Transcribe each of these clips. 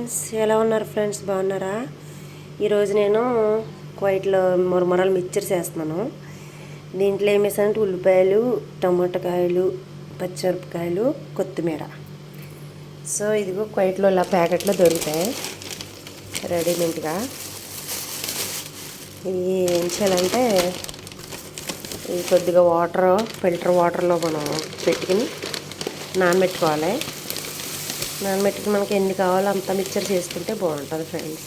Friends, ఎలా ఉన్నారు friends? బాగున్నారా? ఈరోజు నేను క్వైట్లో మురమరాలు మిక్చర్ చేస్తున్నాను. దీంట్లో ఏం వేసానంటే ఉల్లిపాయలు, టమాటకాయలు, పచ్చిమిరపకాయలు, కొత్తిమీర. సో ఇదిగో క్వైట్లో ఇలా ప్యాకెట్లో దొరుకుతాయి రెడీమేడ్గా. ఇవి ఏం చేయాలంటే ఈ కొద్దిగా ఫిల్టర్ వాటర్లో మనం పెట్టుకుని నానబెట్టుకోవాలి. నానబెట్టుకుని మనకి ఎన్ని కావాలో అంత మిక్చర్ చేసుకుంటే బాగుంటుంది ఫ్రెండ్స్.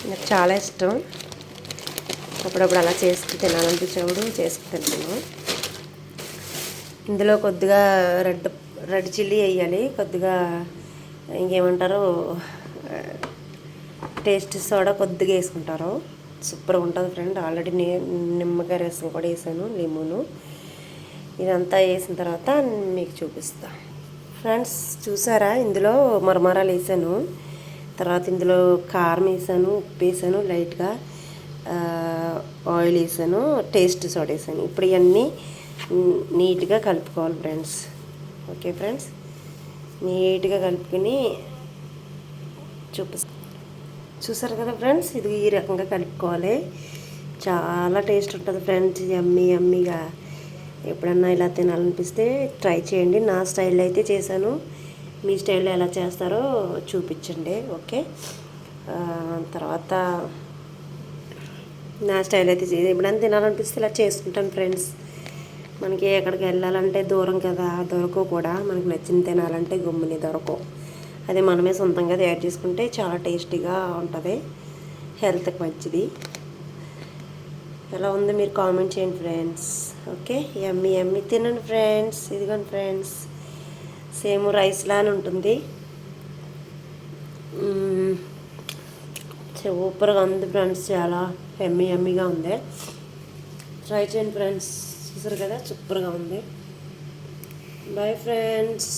నాకు చాలా ఇష్టం. అప్పుడప్పుడు అలా చేసుకుని తినాలనిపించినప్పుడు చేసుకుని తింటాను. ఇందులో కొద్దిగా రెడ్ చిల్లీ వేయాలి, కొద్దిగా ఇంకేమంటారు టేస్ట్ సోడా కొద్దిగా వేసుకుంటారు. సూపర్గా ఉంటుంది ఫ్రెండ్. ఆల్రెడీ నిమ్మకాయ రసం కూడా వేసాను, లెమను. ఇదంతా వేసిన తర్వాత మీకు చూపిస్తా ఫ్రెండ్స్. చూసారా, ఇందులో మరమరాలు వేసాను, తర్వాత ఇందులో కారం వేసాను, ఉప్పు వేసాను, లైట్గా ఆయిల్ వేసాను, టేస్ట్ సోడా వేసాను. ఇప్పుడు ఇవన్నీ నీట్గా కలుపుకోవాలి ఫ్రెండ్స్. ఓకే ఫ్రెండ్స్, నీట్గా కలుపుకొని చూసారు కదా ఫ్రెండ్స్, ఇది ఈ రకంగా కలుపుకోవాలి. చాలా టేస్ట్ ఉంటుంది ఫ్రెండ్స్, యమ్మీగా. ఎప్పుడన్నా ఇలా తినాలనిపిస్తే ట్రై చేయండి. నా స్టైల్లో అయితే చేశాను, మీ స్టైల్లో ఎలా చేస్తారో చూపించండి. ఓకే, తర్వాత నా స్టైల్ అయితే ఎప్పుడైనా తినాలనిపిస్తే ఇలా చేసుకుంటాను ఫ్రెండ్స్. మనకి ఎక్కడికి వెళ్ళాలంటే దూరం కదా, దొరకవు కూడా. మనకి నచ్చిన తినాలంటే గుమ్మిని దొరకవు. అది మనమే సొంతంగా తయారు చేసుకుంటే చాలా టేస్టీగా ఉంటుంది, హెల్త్కి మంచిది. ఎలా ఉంది మీరు కామెంట్ చేయండి ఫ్రెండ్స్. ఓకే, యమ్మీ తినండి ఫ్రెండ్స్. ఇదిగోండి ఫ్రెండ్స్, సేమ్ రైస్ లానే ఉంటుంది. సూపర్గా ఉంది ఫ్రెండ్స్, చాలా యమ్మీగా ఉంది. ట్రై చేయండి ఫ్రెండ్స్. చూసారు కదా, సూపర్గా ఉంది. Bye friends.